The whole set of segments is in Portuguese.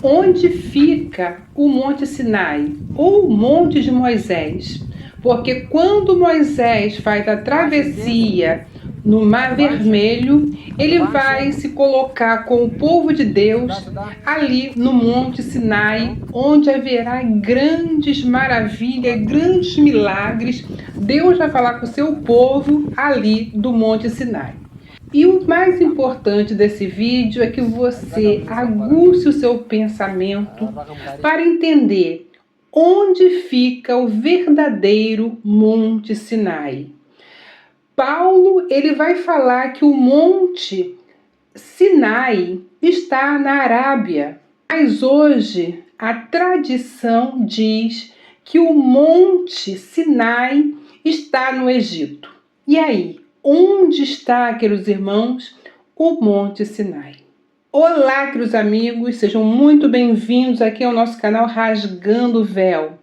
onde fica o Monte Sinai, ou o Monte de Moisés. Porque quando Moisés faz a travessia no Mar Vermelho, ele vai se colocar com o povo de Deus ali no Monte Sinai, onde haverá grandes maravilhas, grandes milagres. Deus vai falar com o seu povo ali do Monte Sinai. E o mais importante desse vídeo é que você aguce o seu pensamento para entender onde fica o verdadeiro Monte Sinai. Paulo, ele vai falar que o Monte Sinai está na Arábia, mas hoje a tradição diz que o Monte Sinai está no Egito. E aí, onde está, queridos irmãos, o Monte Sinai? Olá, queridos amigos, sejam muito bem-vindos aqui ao nosso canal Rasgando o Véu.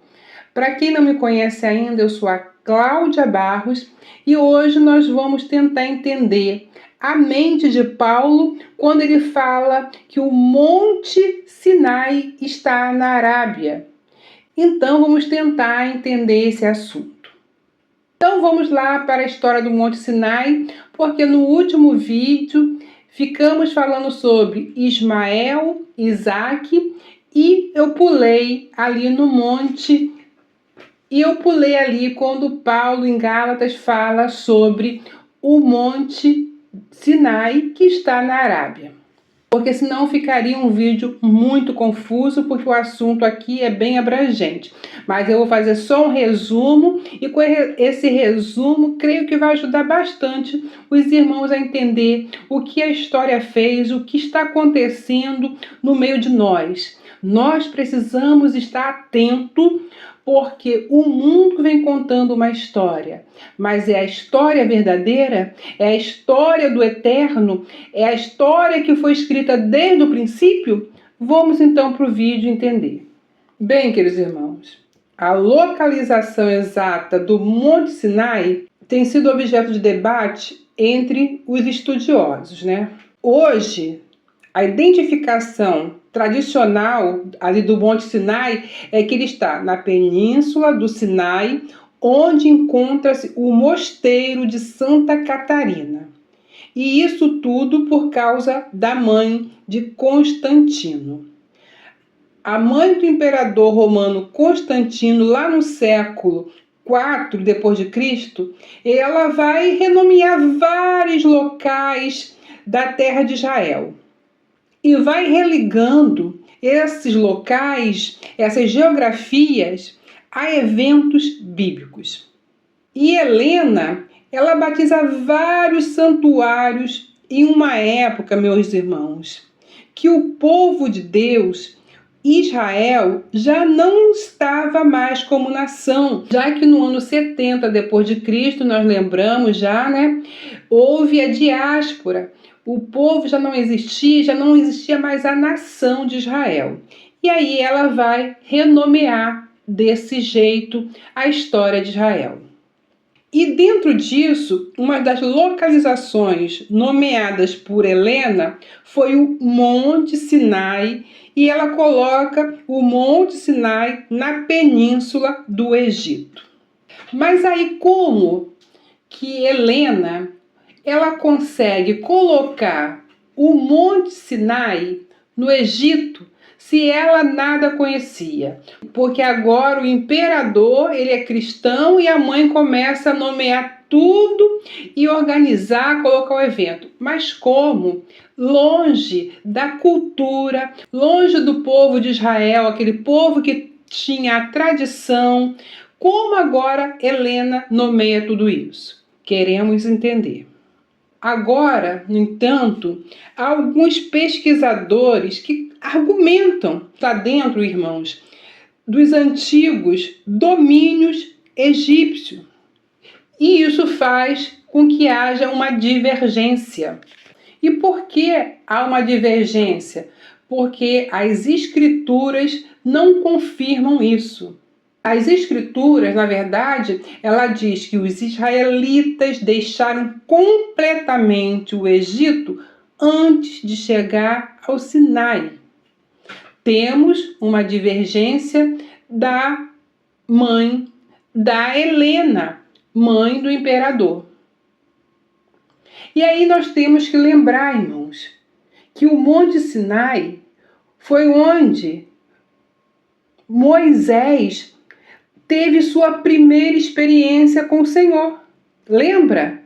Para quem não me conhece ainda, eu sou a Cláudia Barros e hoje nós vamos tentar entender a mente de Paulo quando ele fala que o Monte Sinai está na Arábia. Então vamos tentar entender esse assunto. Então vamos lá para a história do Monte Sinai, porque no último vídeo ficamos falando sobre Ismael, Isaac, e eu pulei ali no monte, e eu pulei ali quando Paulo em Gálatas fala sobre o Monte Sinai que está na Arábia. Porque senão ficaria um vídeo muito confuso, porque o assunto aqui é bem abrangente. Mas eu vou fazer só um resumo, e com esse resumo, creio que vai ajudar bastante os irmãos a entender o que a história fez, o que está acontecendo no meio de nós. Nós precisamos estar atentos, porque o mundo vem contando uma história, mas é a história verdadeira, é a história do eterno, é a história que foi escrita desde o princípio? Vamos então para o vídeo entender. Bem, queridos irmãos, a localização exata do Monte Sinai tem sido objeto de debate entre os estudiosos, né? Hoje, a identificação tradicional ali do Monte Sinai é que ele está na península do Sinai, onde encontra-se o mosteiro de Santa Catarina. E isso tudo por causa da mãe de Constantino. A mãe do imperador romano Constantino, lá no século IV depois de Cristo, ela vai renomear vários locais da terra de Israel. E vai religando esses locais, essas geografias, a eventos bíblicos. E Helena, ela batiza vários santuários em uma época, meus irmãos, que o povo de Deus, Israel, já não estava mais como nação, já que no ano 70 depois de Cristo, nós lembramos já, né, houve a diáspora. O povo já não existia mais a nação de Israel. E aí ela vai renomear desse jeito a história de Israel. E dentro disso, uma das localizações nomeadas por Helena foi o Monte Sinai, e ela coloca o Monte Sinai na península do Egito. Mas aí como que Helena ela consegue colocar o Monte Sinai no Egito se ela nada conhecia? Porque agora o imperador, ele é cristão e a mãe começa a nomear tudo e organizar, colocar o evento. Mas como? Longe da cultura, longe do povo de Israel, aquele povo que tinha a tradição. Como agora Helena nomeia tudo isso? Queremos entender. Agora, no entanto, há alguns pesquisadores que argumentam, está dentro, irmãos, dos antigos domínios egípcios. E isso faz com que haja uma divergência. E por que há uma divergência? Porque as escrituras não confirmam isso. As escrituras, na verdade, ela diz que os israelitas deixaram completamente o Egito antes de chegar ao Sinai. temos uma divergência da mãe da Helena, mãe do imperador. E aí nós temos que lembrar, irmãos, que o Monte Sinai foi onde Moisés teve sua primeira experiência com o Senhor. Lembra?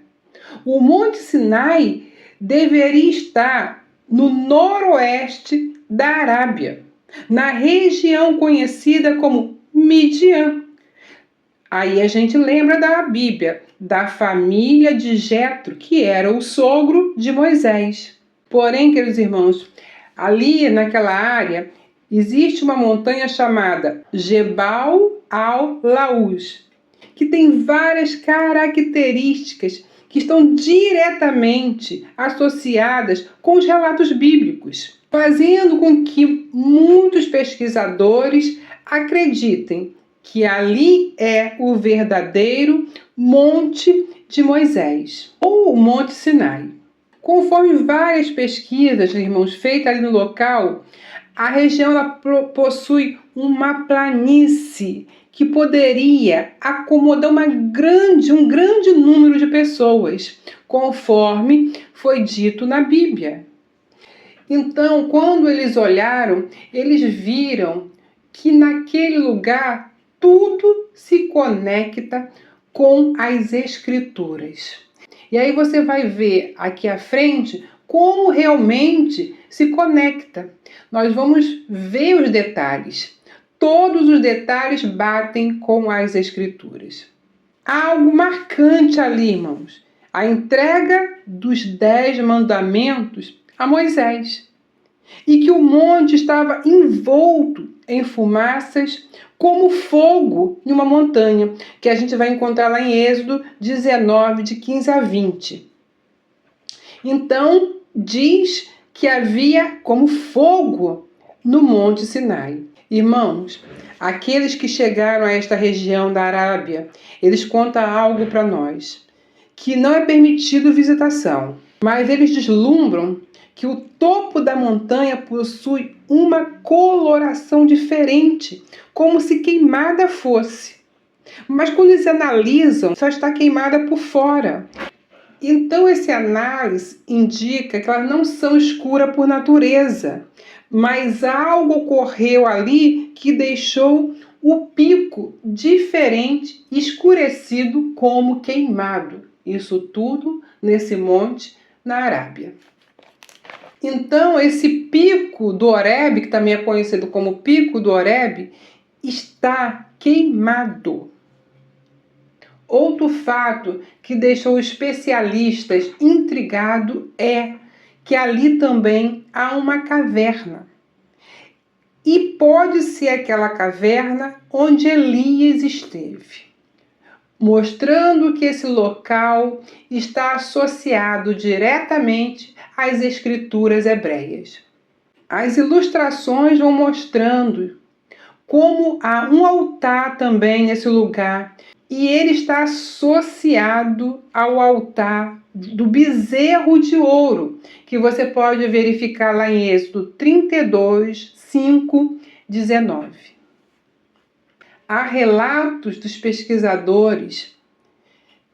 O Monte Sinai deveria estar no noroeste da Arábia, na região conhecida como Midian. Aí a gente lembra da Bíblia, da família de Jetro, que era o sogro de Moisés. Porém, queridos irmãos, ali naquela área existe uma montanha chamada Jebal al-Laús, que tem várias características que estão diretamente associadas com os relatos bíblicos, fazendo com que muitos pesquisadores acreditem que ali é o verdadeiro Monte de Moisés, ou o Monte Sinai. Conforme várias pesquisas, irmãos, feitas ali no local, a região ela possui uma planície que poderia acomodar um grande número de pessoas, conforme foi dito na Bíblia. Então, quando eles olharam, eles viram que naquele lugar tudo se conecta com as Escrituras. E aí você vai ver aqui à frente como realmente se conecta. Nós vamos ver os detalhes. Todos os detalhes batem com as Escrituras. Há algo marcante ali, irmãos. A entrega dos 10 mandamentos a Moisés. E que o monte estava envolto em fumaças como fogo em uma montanha, que a gente vai encontrar lá em Êxodo 19, de 15 a 20. Então, diz que havia como fogo no Monte Sinai. Irmãos, aqueles que chegaram a esta região da Arábia, eles contam algo para nós, que não é permitido visitação, mas eles deslumbram que o topo da montanha possui uma coloração diferente, como se queimada fosse. Mas quando eles analisam, só está queimada por fora. Então essa análise indica que elas não são escuras por natureza, mas algo ocorreu ali que deixou o pico diferente, escurecido como queimado. Isso tudo nesse monte na Arábia. Então, esse pico do Horebe, que também é conhecido como pico do Horebe, está queimado. Outro fato que deixou especialistas intrigados é que ali também há uma caverna. E pode ser aquela caverna onde Elias esteve, mostrando que esse local está associado diretamente às escrituras hebreias. As ilustrações vão mostrando como há um altar também nesse lugar, e ele está associado ao altar do bezerro de ouro, que você pode verificar lá em Êxodo 32, 5, 19. Há relatos dos pesquisadores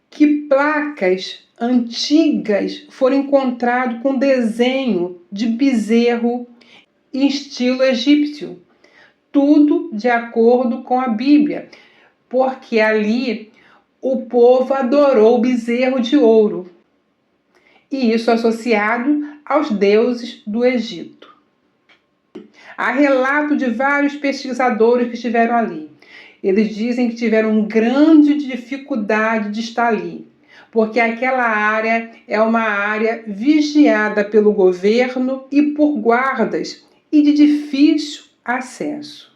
que placas antigas foram encontradas com desenho de bezerro em estilo egípcio. Tudo de acordo com a Bíblia, porque ali o povo adorou o bezerro de ouro, e isso associado aos deuses do Egito. Há relato de vários pesquisadores que estiveram ali. Eles dizem que tiveram grande dificuldade de estar ali, porque aquela área é uma área vigiada pelo governo e por guardas e de difícil acesso.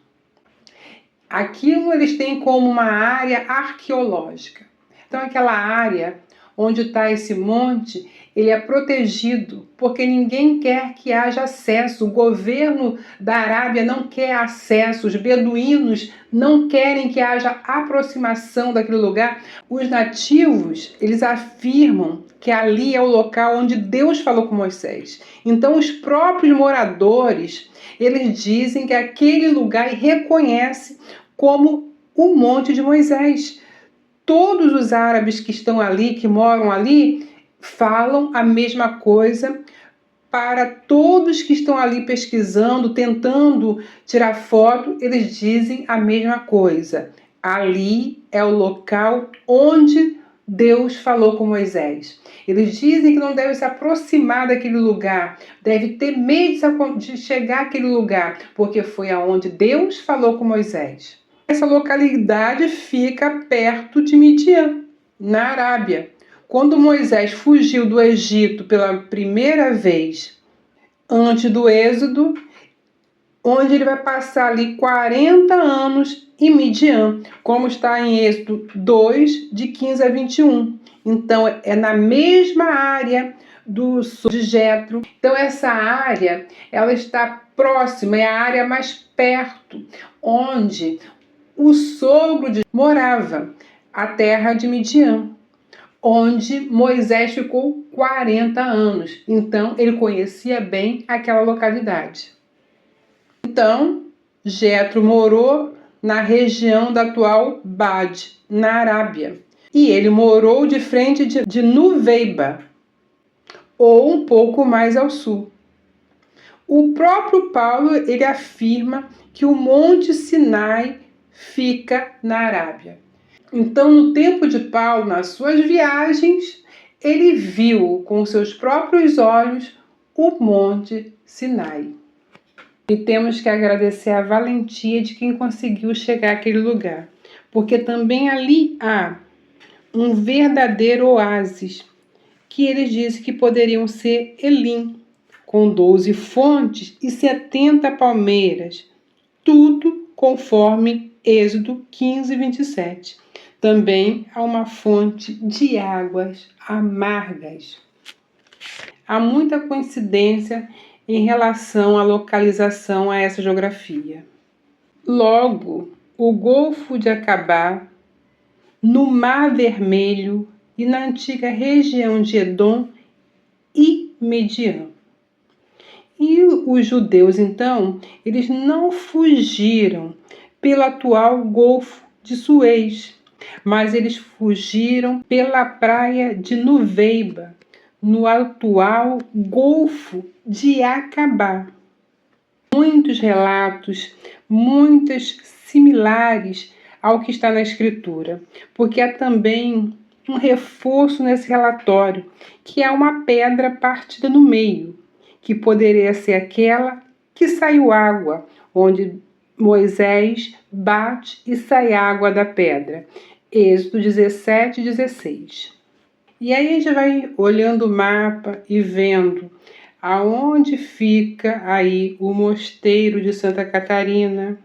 Aquilo eles têm como uma área arqueológica. Então aquela área onde está esse monte, ele é protegido, porque ninguém quer que haja acesso. O governo da Arábia não quer acesso, os beduínos não querem que haja aproximação daquele lugar. Os nativos, eles afirmam que ali é o local onde Deus falou com Moisés. Então os próprios moradores, eles dizem que aquele lugar reconhece como o Monte de Moisés. Todos os árabes que estão ali, que moram ali, falam a mesma coisa. Para todos que estão ali pesquisando, tentando tirar foto, eles dizem a mesma coisa. Ali é o local onde Deus falou com Moisés. Eles dizem que não deve se aproximar daquele lugar, deve ter medo de chegar àquele lugar, porque foi aonde Deus falou com Moisés. Essa localidade fica perto de Midian, na Arábia. Quando Moisés fugiu do Egito pela primeira vez, antes do Êxodo, onde ele vai passar ali 40 anos em Midian, como está em Êxodo 2, de 15 a 21. Então, é na mesma área do sul de Jetro. Então, essa área, ela está próxima, é a área mais perto, onde o sogro de morava, a terra de Midian, onde Moisés ficou 40 anos. Então, ele conhecia bem aquela localidade. Então, Jetro morou na região da atual Bade, na Arábia. E ele morou de frente de Nuveiba, ou um pouco mais ao sul. O próprio Paulo, ele afirma que o Monte Sinai fica na Arábia. Então, no tempo de Paulo, nas suas viagens, ele viu com seus próprios olhos o Monte Sinai. E temos que agradecer a valentia de quem conseguiu chegar àquele lugar, porque também ali há um verdadeiro oásis, que eles dizem que poderiam ser Elim, com 12 fontes e 70 palmeiras, tudo conforme Êxodo 15, 27. Também há uma fonte de águas amargas. Há muita coincidência em relação à localização a essa geografia. Logo, o Golfo de Acabá, no Mar Vermelho e na antiga região de Edom e Midian. E os judeus, então, eles não fugiram pelo atual Golfo de Suez, mas eles fugiram pela praia de Nuveiba, no atual Golfo de Acabá. Muitos relatos, muitas similares ao que está na Escritura, porque há também um reforço nesse relatório, que é uma pedra partida no meio, que poderia ser aquela que saiu água, onde Moisés bate e sai água da pedra. Êxodo 17, 16. E aí a gente vai olhando o mapa e vendo aonde fica aí o mosteiro de Santa Catarina.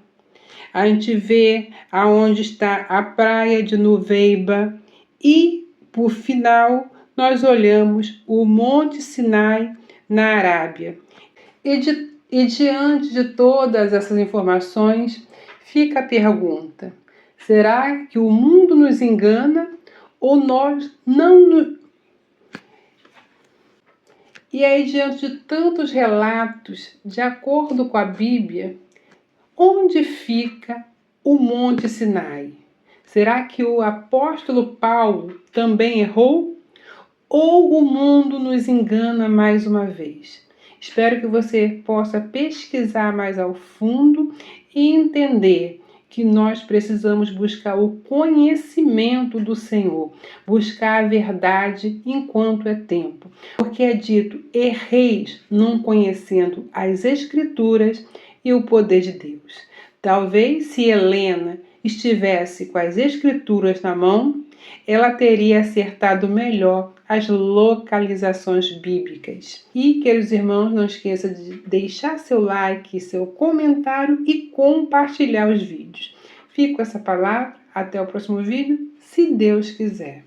A gente vê aonde está a praia de Nuveiba e, por final, nós olhamos o Monte Sinai na Arábia. E diante de todas essas informações, fica a pergunta: será que o mundo nos engana ou nós não nos... E aí, diante de tantos relatos, de acordo com a Bíblia, onde fica o Monte Sinai? Será que o apóstolo Paulo também errou? Ou o mundo nos engana mais uma vez? Espero que você possa pesquisar mais ao fundo e entender que nós precisamos buscar o conhecimento do Senhor, buscar a verdade enquanto é tempo. Porque é dito, erreis não conhecendo as Escrituras e o poder de Deus. Talvez se Helena estivesse com as Escrituras na mão, ela teria acertado melhor as localizações bíblicas. E, queridos irmãos, não esqueça de deixar seu like, seu comentário e compartilhar os vídeos. Fico com essa palavra, até o próximo vídeo, se Deus quiser.